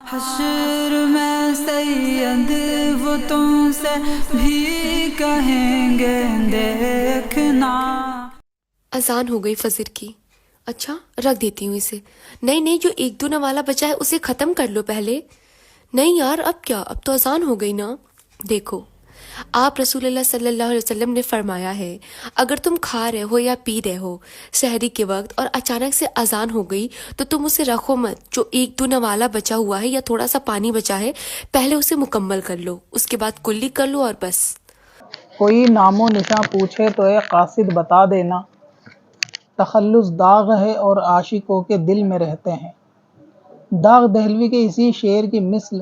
حشر میں سید وہ تم سے بھی کہیں گے دیکھنا۔ اذان ہو گئی فجر کی۔ اچھا رکھ دیتی ہوں اسے۔ نہیں جو ایک دو نوالا بچا ہے اسے ختم کر لو پہلے۔ نہیں یار اب کیا، اب تو اذان ہو گئی نا۔ دیکھو آپ رسول اللہ صلی اللہ علیہ وسلم نے فرمایا ہے اگر تم کھا رہے ہو یا پی رہے ہو سحری کے وقت اور اچانک سے اذان ہو گئی تو تم اسے رکھو مت، جو ایک دو نوالا بچا ہوا ہے یا تھوڑا سا پانی بچا ہے پہلے اسے مکمل کر لو، اس کے بعد کلی کر لو اور بس۔ کوئی نام و نشاں پوچھے تو اے قاصد بتا دینا، تخلص داغ ہے اور عاشقوں کے دل میں رہتے ہیں۔ داغ دہلوی کے اسی شعر کی مثل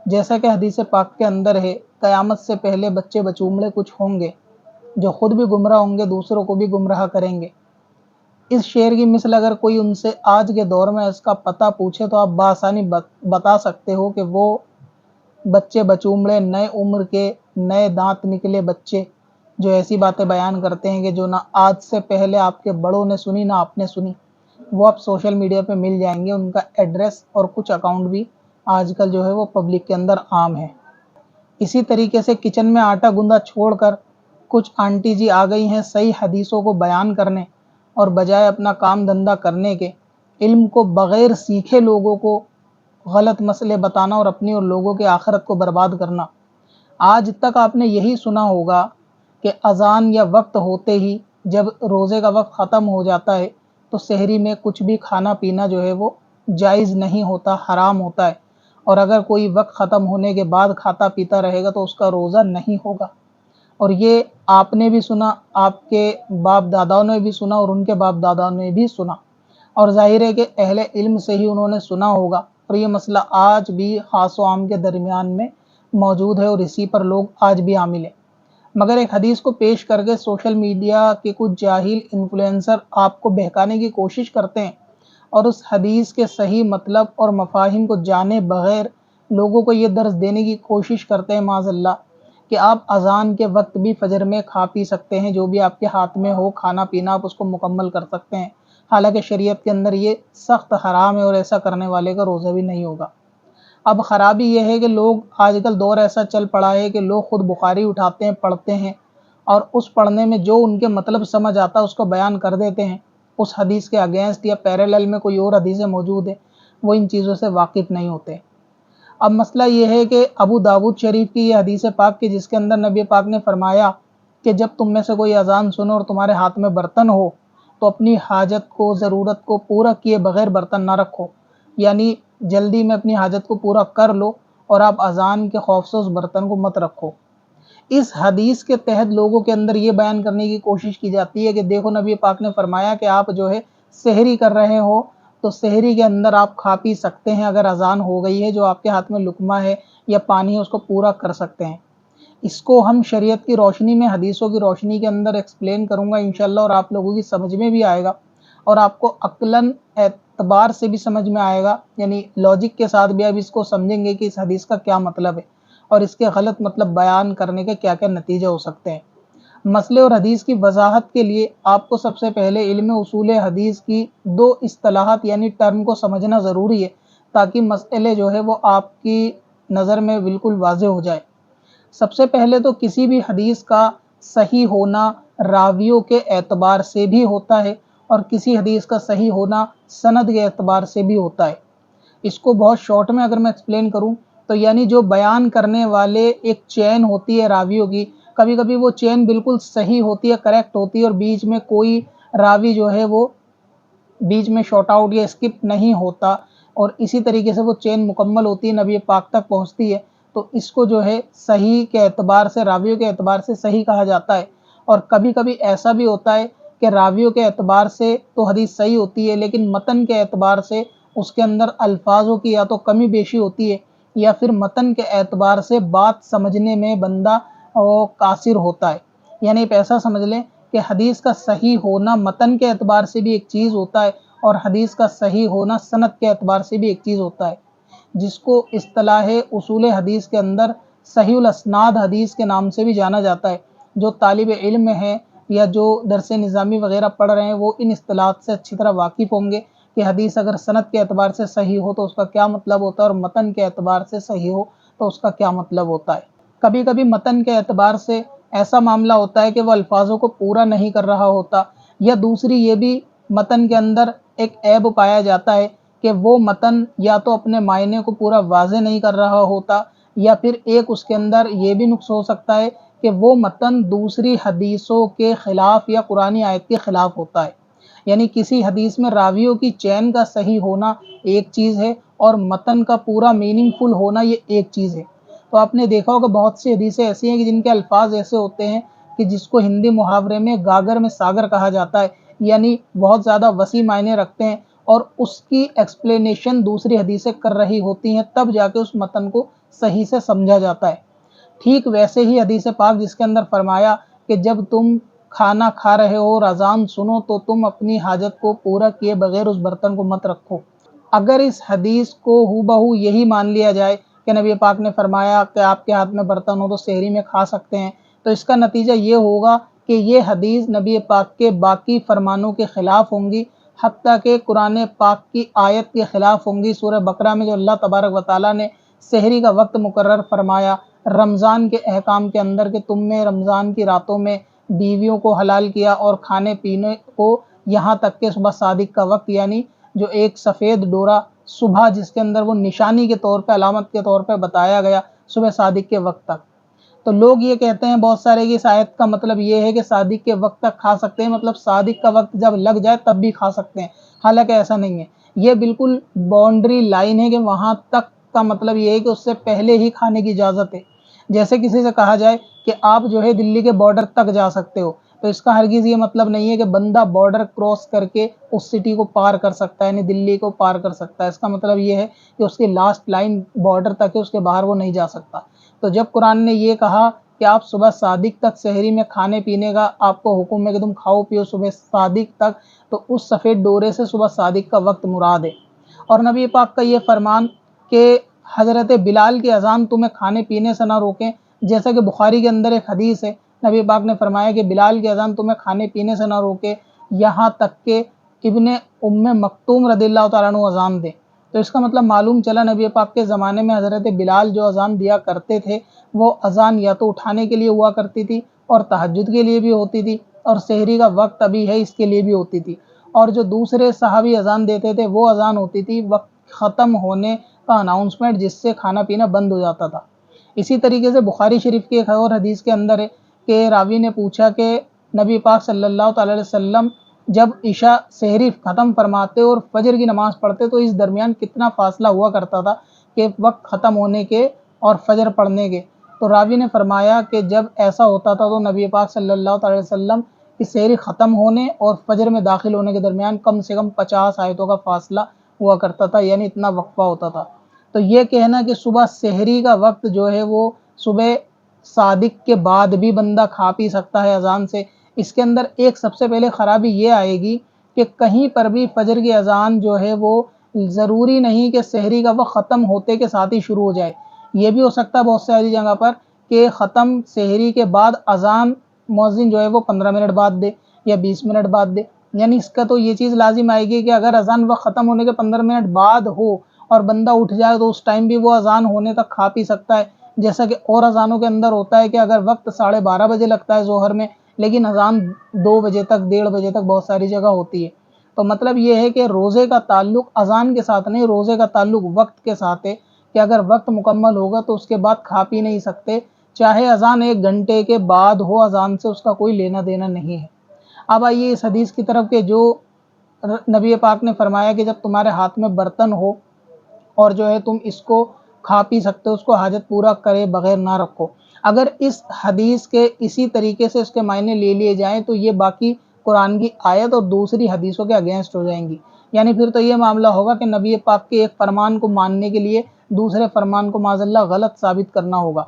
جیسا کہ حدیث پاک کے اندر ہے، قیامت سے پہلے بچے بچومڑے کچھ ہوں گے جو خود بھی گمراہ ہوں گے، دوسروں کو بھی گمراہ کریں گے۔ اس شعر کی مثل اگر کوئی ان سے آج کے دور میں اس کا پتہ پوچھے تو آپ بآسانی بتا سکتے ہو کہ وہ بچے بچومڑے، نئے عمر کے نئے دانت نکلے بچے جو ایسی باتیں بیان کرتے ہیں کہ جو نہ آج سے پہلے آپ کے بڑوں نے سنی نہ آپ نے سنی، وہ آپ سوشل میڈیا پہ مل جائیں گے۔ ان کا ایڈریس اور کچھ اکاؤنٹ بھی آج کل جو ہے وہ پبلک کے اندر عام ہے۔ اسی طریقے سے کچن میں آٹا گندا چھوڑ کر کچھ آنٹی جی آ گئی ہیں صحیح حدیثوں کو بیان کرنے، اور بجائے اپنا کام دھندا کرنے کے علم کو بغیر سیکھے لوگوں کو غلط مسئلے بتانا اور اپنی اور لوگوں کے آخرت کو برباد کرنا۔ آج تک آپ نے یہی سنا ہوگا کہ اذان یا وقت ہوتے ہی جب روزے کا وقت ختم ہو جاتا ہے تو سحری میں کچھ بھی کھانا پینا جو ہے وہ جائز نہیں ہوتا، حرام ہوتا ہے، اور اگر کوئی وقت ختم ہونے کے بعد کھاتا پیتا رہے گا تو اس کا روزہ نہیں ہوگا۔ اور یہ آپ نے بھی سنا، آپ کے باپ داداؤں نے بھی سنا، اور ان کے باپ داداؤں نے بھی سنا، اور ظاہر ہے کہ اہل علم سے ہی انہوں نے سنا ہوگا، اور یہ مسئلہ آج بھی خاص و عام کے درمیان میں موجود ہے اور اسی پر لوگ آج بھی عامل ہیں۔ مگر ایک حدیث کو پیش کر کے سوشل میڈیا کے کچھ جاہل انفلوئنسر آپ کو بہکانے کی کوشش کرتے ہیں، اور اس حدیث کے صحیح مطلب اور مفاہیم کو جانے بغیر لوگوں کو یہ درس دینے کی کوشش کرتے ہیں معاذ اللہ کہ آپ اذان کے وقت بھی فجر میں کھا پی سکتے ہیں، جو بھی آپ کے ہاتھ میں ہو کھانا پینا آپ اس کو مکمل کر سکتے ہیں، حالانکہ شریعت کے اندر یہ سخت حرام ہے اور ایسا کرنے والے کا روزہ بھی نہیں ہوگا۔ اب خرابی یہ ہے کہ لوگ آج کل دور ایسا چل پڑا ہے کہ لوگ خود بخاری اٹھاتے ہیں، پڑھتے ہیں، اور اس پڑھنے میں جو ان کے مطلب سمجھ آتا ہے اس کو بیان کر دیتے ہیں، اس حدیث کے اگینسٹ یا پیرالل میں کوئی اور حدیثیں موجود ہیں، وہ ان چیزوں سے واقف نہیں ہوتے۔ اب مسئلہ یہ ہے کہ ابو داود شریف کی یہ حدیث پاک کی جس کے اندر نبی پاک نے فرمایا کہ جب تم میں سے کوئی اذان سنو اور تمہارے ہاتھ میں برتن ہو تو اپنی حاجت کو، ضرورت کو پورا کیے بغیر برتن نہ رکھو، یعنی جلدی میں اپنی حاجت کو پورا کر لو اور آپ اذان کے خوف سے اس برتن کو مت رکھو۔ اس حدیث کے تحت لوگوں کے اندر یہ بیان کرنے کی کوشش کی جاتی ہے کہ دیکھو نبی پاک نے فرمایا کہ آپ جو ہے سحری کر رہے ہو تو سحری کے اندر آپ کھا پی سکتے ہیں، اگر اذان ہو گئی ہے جو آپ کے ہاتھ میں لقمہ ہے یا پانی ہے اس کو پورا کر سکتے ہیں۔ اس کو ہم شریعت کی روشنی میں، حدیثوں کی روشنی کے اندر ایکسپلین کروں گا انشاءاللہ، اور آپ لوگوں کی سمجھ میں بھی آئے گا اور آپ کو عقلاً اعتبار سے بھی سمجھ میں آئے گا، یعنی لاجک کے ساتھ بھی آپ اس کو سمجھیں گے کہ اس حدیث کا کیا مطلب ہے اور اس کے غلط مطلب بیان کرنے کے کیا کیا نتیجے ہو سکتے ہیں۔ مسئلے اور حدیث کی وضاحت کے لیے آپ کو سب سے پہلے علم اصول حدیث کی دو اصطلاحات یعنی ٹرم کو سمجھنا ضروری ہے تاکہ مسئلے جو ہے وہ آپ کی نظر میں بالکل واضح ہو جائے۔ سب سے پہلے تو کسی بھی حدیث کا صحیح ہونا راویوں کے اعتبار سے بھی ہوتا ہے اور کسی حدیث کا صحیح ہونا سند کے اعتبار سے بھی ہوتا ہے۔ اس کو بہت شارٹ میں اگر میں ایکسپلین کروں تو یعنی جو بیان کرنے والے ایک چین ہوتی ہے راویوں کی، کبھی کبھی وہ چین بالکل صحیح ہوتی ہے، کریکٹ ہوتی ہے، اور بیچ میں کوئی راوی جو ہے وہ بیچ میں شارٹ آؤٹ یا اسکپ نہیں ہوتا، اور اسی طریقے سے وہ چین مکمل ہوتی ہے، نبی پاک تک پہنچتی ہے، تو اس کو جو ہے صحیح کے اعتبار سے، راویوں کے اعتبار سے صحیح کہا جاتا ہے۔ اور کبھی کبھی ایسا بھی ہوتا ہے کہ راویوں کے اعتبار سے تو حدیث صحیح ہوتی ہے لیکن متن کے اعتبار سے اس کے اندر الفاظوں کی یا تو کمی بیشی ہوتی ہے یا پھر متن کے اعتبار سے بات سمجھنے میں بندہ قاصر ہوتا ہے۔ یعنی آپ ایسا سمجھ لیں کہ حدیث کا صحیح ہونا متن کے اعتبار سے بھی ایک چیز ہوتا ہے اور حدیث کا صحیح ہونا سند کے اعتبار سے بھی ایک چیز ہوتا ہے، جس کو اصطلاح اصول حدیث کے اندر صحیح الاسناد حدیث کے نام سے بھی جانا جاتا ہے۔ جو طالب علم ہیں یا جو درس نظامی وغیرہ پڑھ رہے ہیں وہ ان اصطلاحات سے اچھی طرح واقف ہوں گے کہ حدیث اگر سند کے اعتبار سے صحیح ہو تو اس کا کیا مطلب ہوتا ہے اور متن کے اعتبار سے صحیح ہو تو اس کا کیا مطلب ہوتا ہے۔ کبھی کبھی متن کے اعتبار سے ایسا معاملہ ہوتا ہے کہ وہ الفاظوں کو پورا نہیں کر رہا ہوتا، یا دوسری یہ بھی متن کے اندر ایک عیب پایا جاتا ہے کہ وہ متن یا تو اپنے معنی کو پورا واضح نہیں کر رہا ہوتا، یا پھر ایک اس کے اندر یہ بھی نقص ہو سکتا ہے کہ وہ متن دوسری حدیثوں کے خلاف یا قرآنی آیت کے خلاف ہوتا ہے۔ یعنی کسی حدیث میں راویوں کی چین کا صحیح ہونا ایک چیز ہے اور متن کا پورا میننگ فل ہونا یہ ایک چیز ہے۔ تو آپ نے دیکھا ہوگا بہت سی حدیثیں ایسی ہیں کہ جن کے الفاظ ایسے ہوتے ہیں کہ جس کو ہندی محاورے میں گاگر میں ساگر کہا جاتا ہے، یعنی بہت زیادہ وسیع معنی رکھتے ہیں، اور اس کی ایکسپلینیشن دوسری حدیثیں کر رہی ہوتی ہیں، تب جا کے اس متن کو صحیح سے سمجھا جاتا ہے۔ ٹھیک ویسے ہی حدیث پاک جس کے اندر فرمایا کہ جب تم کھانا کھا رہے ہو اور اذان سنو تو تم اپنی حاجت کو پورا کیے بغیر اس برتن کو مت رکھو۔ اگر اس حدیث کو ہو بہو یہی مان لیا جائے کہ نبی پاک نے فرمایا کہ آپ کے ہاتھ میں برتن ہو تو سحری میں کھا سکتے ہیں، تو اس کا نتیجہ یہ ہوگا کہ یہ حدیث نبی پاک کے باقی فرمانوں کے خلاف ہوں گی، حتیٰ کہ قرآن پاک کی آیت کے خلاف ہوں گی۔ سورہ بقرہ میں جو اللہ تبارک و تعالیٰ نے سحری کا وقت مقرر فرمایا رمضان کے احکام کے اندر کہ تم نے رمضان کی راتوں میں بیویوں کو حلال کیا اور کھانے پینے کو یہاں تک کہ صبح صادق کا وقت، یعنی جو ایک سفید ڈورا صبح جس کے اندر وہ نشانی کے طور پہ علامت کے طور پہ بتایا گیا صبح صادق کے وقت تک۔ تو لوگ یہ کہتے ہیں بہت سارے کہ اس آیت کا مطلب یہ ہے کہ صادق کے وقت تک کھا سکتے ہیں، مطلب صادق کا وقت جب لگ جائے تب بھی کھا سکتے ہیں، حالانکہ ایسا نہیں ہے۔ یہ بالکل باؤنڈری لائن ہے کہ وہاں تک کا مطلب یہ ہے کہ اس سے پہلے ہی کھانے کی اجازت ہے۔ جیسے کسی سے کہا جائے کہ آپ جو ہے دلی کے بارڈر تک جا سکتے ہو، تو اس کا ہرگز یہ مطلب نہیں ہے کہ بندہ بارڈر کراس کر کے اس سٹی کو پار کر سکتا ہے، یعنی دلی کو پار کر سکتا ہے۔ اس کا مطلب یہ ہے کہ اس کی لاسٹ لائن بارڈر تک ہے، اس کے باہر وہ نہیں جا سکتا۔ تو جب قرآن نے یہ کہا کہ آپ صبح صادق تک سحری میں کھانے پینے کا آپ کو حکم ہے کہ تم کھاؤ پیو صبح صادق تک، تو اس سفید ڈورے سے صبح صادق کا وقت مراد ہے۔ اور نبی پاک کا یہ فرمان کہ حضرت بلال کی اذان تمہیں کھانے پینے سے نہ روکیں، جیسا کہ بخاری کے اندر ایک حدیث ہے، نبی پاک نے فرمایا کہ بلال کی اذان تمہیں کھانے پینے سے نہ روکے یہاں تک کہ ابن ام مکتوم رضی اللہ تعالیٰ عنہ اذان دے۔ تو اس کا مطلب معلوم چلا نبی پاک کے زمانے میں حضرت بلال جو اذان دیا کرتے تھے وہ اذان یا تو اٹھانے کے لیے ہوا کرتی تھی اور تہجد کے لیے بھی ہوتی تھی، اور سحری کا وقت ابھی ہے اس کے لیے بھی ہوتی تھی، اور جو دوسرے صحابی اذان دیتے تھے وہ اذان ہوتی تھی وقت ختم ہونے کا اناؤنسمنٹ، جس سے کھانا پینا بند ہو جاتا تھا۔ اسی طریقے سے بخاری شریف کی ایک اور حدیث کے اندر ہے کہ راوی نے پوچھا کہ نبی پاک صلی اللہ تعالی علیہ وسلم جب عشاء سحری ختم فرماتے اور فجر کی نماز پڑھتے تو اس درمیان کتنا فاصلہ ہوا کرتا تھا کہ وقت ختم ہونے کے اور فجر پڑھنے کے؟ تو راوی نے فرمایا کہ جب ایسا ہوتا تھا تو نبی پاک صلی اللہ تعالی علیہ وسلم کی سحری ختم ہونے اور فجر میں داخل ہونے کے درمیان کم سے کم 50 آیتوں کا فاصلہ ہوا کرتا تھا، یعنی اتنا وقفہ ہوتا تھا۔ تو یہ کہنا کہ صبح سحری کا وقت جو ہے وہ صبح صادق کے بعد بھی بندہ کھا پی سکتا ہے اذان سے، اس کے اندر ایک سب سے پہلے خرابی یہ آئے گی کہ کہیں پر بھی فجر کی اذان جو ہے وہ ضروری نہیں کہ سحری کا وقت ختم ہوتے کے ساتھ ہی شروع ہو جائے۔ یہ بھی ہو سکتا ہے بہت ساری جگہ پر کہ ختم سحری کے بعد اذان مؤذن جو ہے وہ 15 منٹ بعد دے یا 20 منٹ بعد دے، یعنی اس کا تو یہ چیز لازم آئے گی کہ اگر اذان وقت ختم ہونے کے 15 منٹ بعد ہو اور بندہ اٹھ جائے تو اس ٹائم بھی وہ اذان ہونے تک کھا پی سکتا ہے، جیسا کہ اور اذانوں کے اندر ہوتا ہے کہ اگر وقت 12:30 بجے لگتا ہے ظہر میں لیکن اذان 2 بجے تک 1:30 بجے تک بہت ساری جگہ ہوتی ہے۔ تو مطلب یہ ہے کہ روزے کا تعلق اذان کے ساتھ نہیں، روزے کا تعلق وقت کے ساتھ ہے کہ اگر وقت مکمل ہوگا تو اس کے بعد کھا پی نہیں سکتے، چاہے اذان 1 گھنٹے کے بعد ہو، اذان سے اس کا کوئی لینا دینا نہیں ہے۔ اب آئیے اس حدیث کی طرف کہ جو نبی پاک نے فرمایا کہ جب تمہارے ہاتھ میں برتن ہو اور جو ہے تم اس کو کھا پی سکتے ہو، اس کو حاجت پورا کرے بغیر نہ رکھو۔ اگر اس حدیث کے اسی طریقے سے اس کے معنی لے لیے جائیں تو یہ باقی قرآن کی آیت اور دوسری حدیثوں کے اگینسٹ ہو جائیں گی، یعنی پھر تو یہ معاملہ ہوگا کہ نبی پاک کے ایک فرمان کو ماننے کے لیے دوسرے فرمان کو معاذ اللہ غلط ثابت کرنا ہوگا۔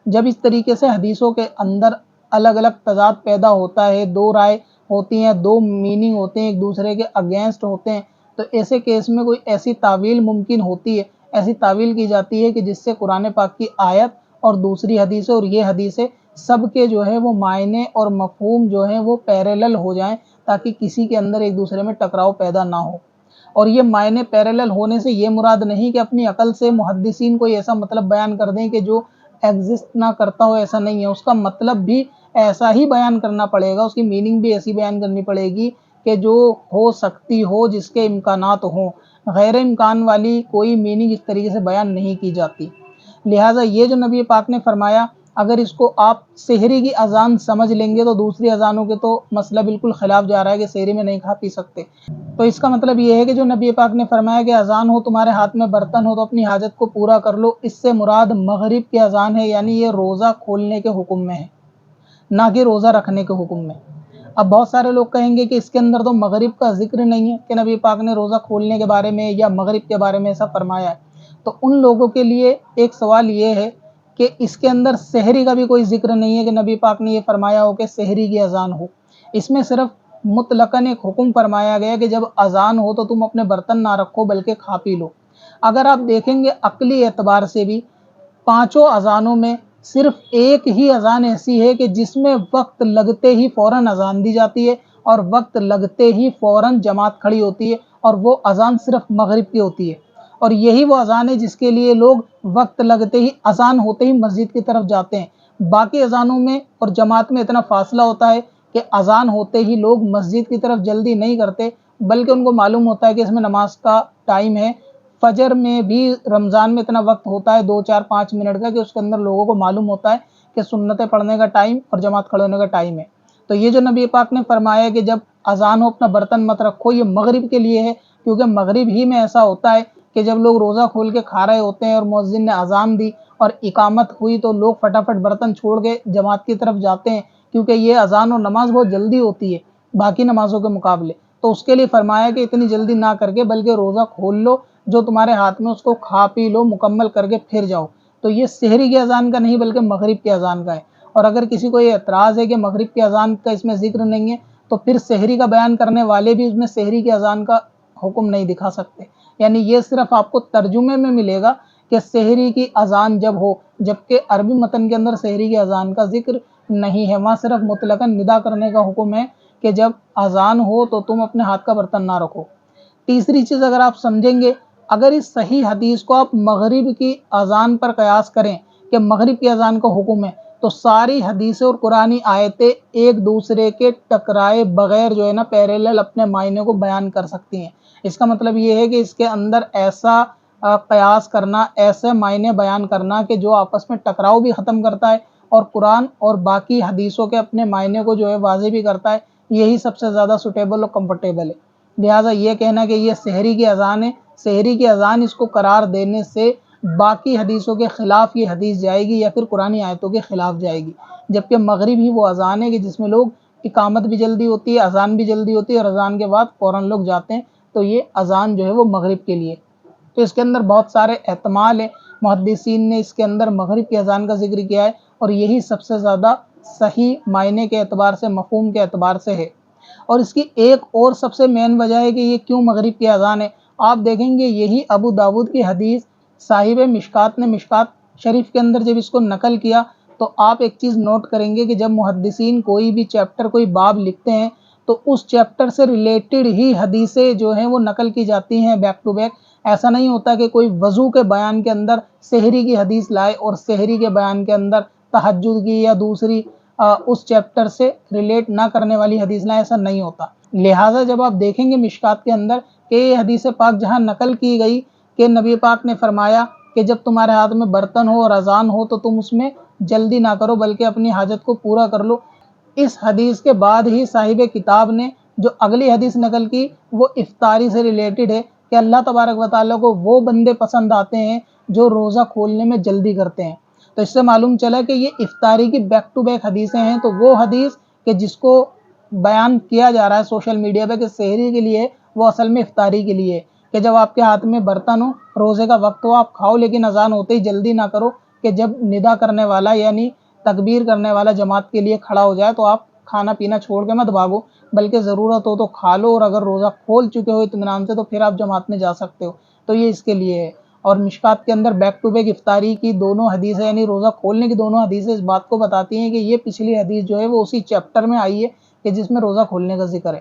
جب اس طریقے سے حدیثوں کے اندر الگ الگ تضاد پیدا ہوتا ہے، 2 رائے ہوتی ہیں، 2 میننگ ہوتے ہیں، ایک دوسرے کے اگینسٹ ہوتے ہیں، تو ایسے کیس میں کوئی ایسی تعویل ممکن ہوتی ہے، ایسی تعویل کی جاتی ہے کہ جس سے قرآن پاک کی آیت اور دوسری حدیثیں اور یہ حدیثیں سب کے جو ہے وہ معنی اور مفہوم جو ہے وہ پیریلل ہو جائیں تاکہ کسی کے اندر ایک دوسرے میں ٹکراؤ پیدا نہ ہو۔ اور یہ معنی پیرالل ہونے سے یہ مراد نہیں کہ اپنی عقل سے محدثین کوئی ایسا مطلب بیان کر دیں کہ جو ایگزسٹ نہ کرتا ہو، ایسا نہیں ہے، اس کا مطلب بھی ایسا ہی بیان کرنا پڑے گا، اس کی میننگ بھی ایسی بیان کرنی پڑے گی کہ جو ہو سکتی ہو، جس کے امکانات ہوں، غیر امکان والی کوئی میننگ اس طریقے سے بیان نہیں کی جاتی۔ لہٰذا یہ جو نبی پاک نے فرمایا، اگر اس کو آپ سحری کی اذان سمجھ لیں گے تو دوسری اذانوں کے تو مسئلہ بالکل خلاف جا رہا ہے کہ سحری میں نہیں کھا پی سکتے۔ تو اس کا مطلب یہ ہے کہ جو نبی پاک نے فرمایا کہ اذان ہو، تمہارے ہاتھ میں برتن ہو تو اپنی حاجت کو پورا کر لو، اس سے مراد مغرب کی اذان ہے، یعنی یہ روزہ کھولنے کے حکم میں ہے، نہ کہ روزہ رکھنے کے حکم میں۔ اب بہت سارے لوگ کہیں گے کہ اس کے اندر تو مغرب کا ذکر نہیں ہے کہ نبی پاک نے روزہ کھولنے کے بارے میں یا مغرب کے بارے میں ایسا فرمایا ہے۔ تو ان لوگوں کے لیے ایک سوال یہ ہے کہ اس کے اندر سحری کا بھی کوئی ذکر نہیں ہے کہ نبی پاک نے یہ فرمایا ہو کہ سحری کی اذان ہو۔ اس میں صرف مطلقاً ایک حکم فرمایا گیا کہ جب اذان ہو تو تم اپنے برتن نہ رکھو بلکہ کھا پی لو۔ اگر آپ دیکھیں گے عقلی اعتبار سے بھی پانچوں اذانوں میں صرف ایک ہی اذان ایسی ہے کہ جس میں وقت لگتے ہی فوراً اذان دی جاتی ہے اور وقت لگتے ہی فوراً جماعت کھڑی ہوتی ہے، اور وہ اذان صرف مغرب کی ہوتی ہے، اور یہی وہ اذان ہے جس کے لیے لوگ وقت لگتے ہی اذان ہوتے ہی مسجد کی طرف جاتے ہیں۔ باقی اذانوں میں اور جماعت میں اتنا فاصلہ ہوتا ہے کہ اذان ہوتے ہی لوگ مسجد کی طرف جلدی نہیں کرتے، بلکہ ان کو معلوم ہوتا ہے کہ اس میں نماز کا ٹائم ہے۔ فجر میں بھی رمضان میں اتنا وقت ہوتا ہے 2 4 5 منٹ کا کہ اس کے اندر لوگوں کو معلوم ہوتا ہے کہ سنتیں پڑھنے کا ٹائم اور جماعت کھڑے ہونے کا ٹائم ہے۔ تو یہ جو نبی پاک نے فرمایا کہ جب اذان ہو اپنا برتن مت رکھو، یہ مغرب کے لیے ہے، کیونکہ مغرب ہی میں ایسا ہوتا ہے کہ جب لوگ روزہ کھول کے کھا رہے ہوتے ہیں اور مؤذن نے اذان دی اور اقامت ہوئی تو لوگ فٹافٹ برتن چھوڑ کے جماعت کی طرف جاتے ہیں، کیونکہ یہ اذان اور نماز بہت جلدی ہوتی ہے باقی نمازوں کے مقابلے۔ تو اس کے لیے فرمایا کہ اتنی جلدی نہ کر کے بلکہ روزہ کھول لو، جو تمہارے ہاتھ میں اس کو کھا پی لو، مکمل کر کے پھر جاؤ۔ تو یہ سحری کی اذان کا نہیں بلکہ مغرب کی اذان کا ہے۔ اور اگر کسی کو یہ اعتراض ہے کہ مغرب کی اذان کا اس میں ذکر نہیں ہے تو پھر سحری کا بیان کرنے والے بھی اس میں سحری کی اذان کا حکم نہیں دکھا سکتے، یعنی یہ صرف آپ کو ترجمے میں ملے گا کہ سحری کی اذان جب ہو، جبکہ عربی متن کے اندر سحری کی اذان کا ذکر نہیں ہے، وہاں صرف مطلقاً ندا کرنے کا حکم ہے کہ جب اذان ہو تو تم اپنے ہاتھ کا برتن نہ رکھو۔ تیسری چیز اگر آپ سمجھیں گے، اگر اس صحیح حدیث کو آپ مغرب کی اذان پر قیاس کریں کہ مغرب کی اذان کا حکم ہے، تو ساری حدیثیں اور قرآنی آیتیں ایک دوسرے کے ٹکرائے بغیر جو ہے نا پیرالل اپنے معنی کو بیان کر سکتی ہیں۔ اس کا مطلب یہ ہے کہ اس کے اندر ایسا قیاس کرنا، ایسے معنی بیان کرنا کہ جو آپس میں ٹکراؤ بھی ختم کرتا ہے اور قرآن اور باقی حدیثوں کے اپنے معنی کو جو ہے واضح بھی کرتا ہے، یہی سب سے زیادہ سوٹیبل اور کمفرٹیبل ہے۔ لہٰذا یہ کہنا کہ یہ سحری کی اذان ہے، سحری کی اذان اس کو قرار دینے سے باقی حدیثوں کے خلاف یہ حدیث جائے گی یا پھر قرآنی آیتوں کے خلاف جائے گی، جبکہ مغرب ہی وہ اذان ہے کہ جس میں لوگ اقامت بھی جلدی ہوتی ہے، اذان بھی جلدی ہوتی ہے اور اذان کے بعد فوراً لوگ جاتے ہیں، تو یہ اذان جو ہے وہ مغرب کے لیے۔ تو اس کے اندر بہت سارے احتمال ہیں، محدثین نے اس کے اندر مغرب کی اذان کا ذکر کیا ہے اور یہی سب سے زیادہ صحیح معنی کے اعتبار سے، مفہوم کے اعتبار سے ہے۔ اور اس کی ایک اور سب سے مین وجہ ہے کہ یہ کیوں مغرب کی اذان ہے۔ آپ دیکھیں گے یہی ابو داود کی حدیث صاحب مشکات نے مشکات شریف کے اندر جب اس کو نقل کیا تو آپ ایک چیز نوٹ کریں گے کہ جب محدثین کوئی بھی چیپٹر، کوئی باب لکھتے ہیں تو اس چیپٹر سے ریلیٹڈ ہی حدیثیں جو ہیں وہ نقل کی جاتی ہیں بیک ٹو بیک۔ ایسا نہیں ہوتا کہ کوئی وضو کے بیان کے اندر سحری کی حدیث لائے اور سحری کے بیان کے اندر تہجد کی یا دوسری اس چیپٹر سے ریلیٹ نہ کرنے والی حدیث لائے، ایسا نہیں ہوتا۔ لہٰذا جب آپ دیکھیں گے مشکات کے اندر کہ یہ حدیث پاک جہاں نقل کی گئی کہ نبی پاک نے فرمایا کہ جب تمہارے ہاتھ میں برتن ہو اور اذان ہو تو تم اس میں جلدی نہ کرو بلکہ اپنی حاجت کو پورا کر لو، اس حدیث کے بعد ہی صاحب کتاب نے جو اگلی حدیث نقل کی وہ افطاری سے ریلیٹڈ ہے کہ اللہ تبارک و تعالیٰ کو وہ بندے پسند آتے ہیں جو روزہ کھولنے میں جلدی کرتے ہیں۔ تو اس سے معلوم چلا کہ یہ افطاری کی بیک ٹو بیک حدیثیں ہیں۔ تو وہ حدیث کہ جس کو بیان کیا جا رہا ہے سوشل میڈیا پہ کہ سحری کے لیے، وہ اصل میں افطاری کے لیے ہے کہ جب آپ کے ہاتھ میں برتن ہو، روزے کا وقت ہو، آپ کھاؤ، لیکن اذان ہوتے ہی جلدی نہ کرو کہ جب ندا کرنے والا یعنی تکبیر کرنے والا جماعت کے لیے کھڑا ہو جائے تو آپ کھانا پینا چھوڑ کے مت بھاگو، بلکہ ضرورت ہو تو کھا لو، اور اگر روزہ کھول چکے ہو اطمینان سے تو پھر آپ جماعت میں جا سکتے ہو۔ تو یہ اس کے لیے ہے۔ اور مشکات کے اندر بیک ٹو بیک افطاری کی دونوں حدیثیں یعنی روزہ کھولنے کی دونوں حدیثیں اس بات کو بتاتی ہیں کہ یہ پچھلی حدیث جو ہے وہ اسی چیپٹر میں آئی ہے کہ جس میں روزہ کھولنے کا ذکر ہے۔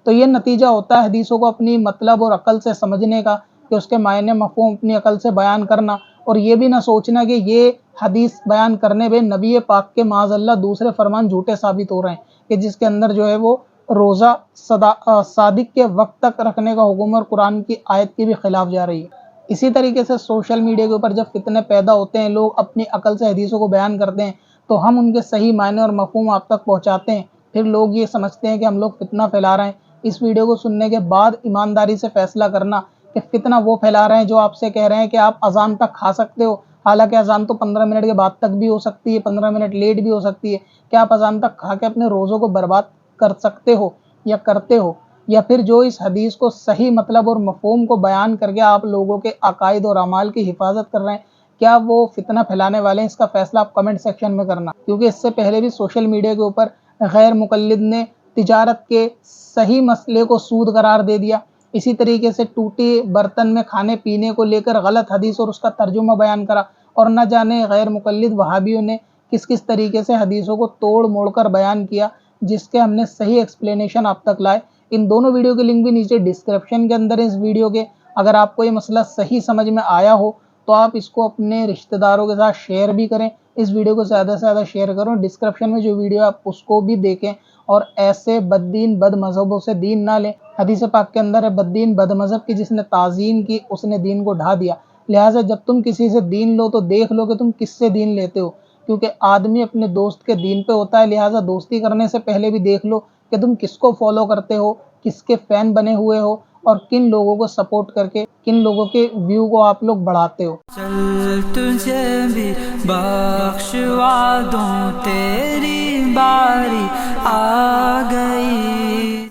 تو یہ نتیجہ ہوتا ہے حدیثوں کو اپنی مطلب اور عقل سے سمجھنے کا، کہ اس کے معنی مفہوم اپنی عقل سے بیان کرنا، اور یہ بھی نہ سوچنا کہ یہ حدیث بیان کرنے میں نبی پاک کے معاذ اللہ دوسرے فرمان جھوٹے ثابت ہو رہے ہیں، کہ جس کے اندر جو ہے وہ روزہ صادق کے وقت تک رکھنے کا حکم اور قرآن کی آیت کی بھی خلاف جا رہی ہے۔ اسی طریقے سے سوشل میڈیا کے اوپر جب فتنے پیدا ہوتے ہیں، لوگ اپنی عقل سے حدیثوں کو بیان کرتے ہیں، تو ہم ان کے صحیح معنی اور مفہوم آپ تک پہنچاتے ہیں، پھر لوگ یہ سمجھتے ہیں کہ ہم لوگ فتنہ پھیلا رہے ہیں۔ اس ویڈیو کو سننے کے بعد ایمانداری سے فیصلہ کرنا کہ فتنہ وہ پھیلا رہے ہیں جو آپ سے کہہ رہے ہیں کہ آپ اذان تک کھا سکتے ہو، حالانکہ اذان تو 15 منٹ کے بعد تک بھی ہو سکتی ہے، 15 منٹ لیٹ بھی ہو سکتی ہے، کیا آپ اذان تک کھا کے اپنے روزوں کو برباد کر سکتے ہو یا کرتے ہو؟ یا پھر جو اس حدیث کو صحیح مطلب اور مفہوم کو بیان کر کے آپ لوگوں کے عقائد اور اعمال کی حفاظت کر رہے ہیں، کیا وہ فتنہ پھیلانے والے ہیں؟ اس کا فیصلہ آپ کمنٹ سیکشن میں کرنا، کیونکہ اس سے پہلے بھی سوشل میڈیا کے اوپر غیر مقلد نے تجارت کے صحیح مسئلے کو سود قرار دے دیا۔ اسی طریقے سے ٹوٹی برتن میں کھانے پینے کو لے کر غلط حدیث اور اس کا ترجمہ بیان کرا، اور نہ جانے غیر مقلد وہابیوں نے کس کس طریقے سے حدیثوں کو توڑ موڑ کر بیان کیا، جس کے ہم نے صحیح ایکسپلینیشن آپ تک لائے۔ ان دونوں ویڈیو کے لنک بھی نیچے ڈسکرپشن کے اندر ہے اس ویڈیو کے۔ اگر آپ کو یہ مسئلہ صحیح سمجھ میں آیا ہو تو آپ اس کو اپنے رشتہ داروں کے ساتھ شیئر بھی کریں، اس ویڈیو کو زیادہ سے زیادہ شیئر کریں، ڈسکرپشن میں جو ویڈیو آپ اس کو بھی دیکھیں، اور ایسے بد دین بد مذہبوں سے دین نہ لیں۔ حدیث پاک کے اندر ہے بد دین بد مذہب کی جس نے تعظیم کی اس نے دین کو ڈھا دیا۔ لہٰذا جب تم کسی سے دین لو تو دیکھ لو کہ تم کس سے دین لیتے ہو، کیونکہ آدمی اپنے دوست کے دین پہ ہوتا ہے، لہٰذا دوستی کرنے سے پہلے بھی دیکھ لو کہ تم کس کو فالو کرتے ہو، کس کے فین بنے ہوئے ہو، اور کن لوگوں کو سپورٹ کر کے کن لوگوں کے ویو کو آپ لوگ بڑھاتے ہو۔ چل تجھے بھی بخشوا دوں، تیری باری آ گئی۔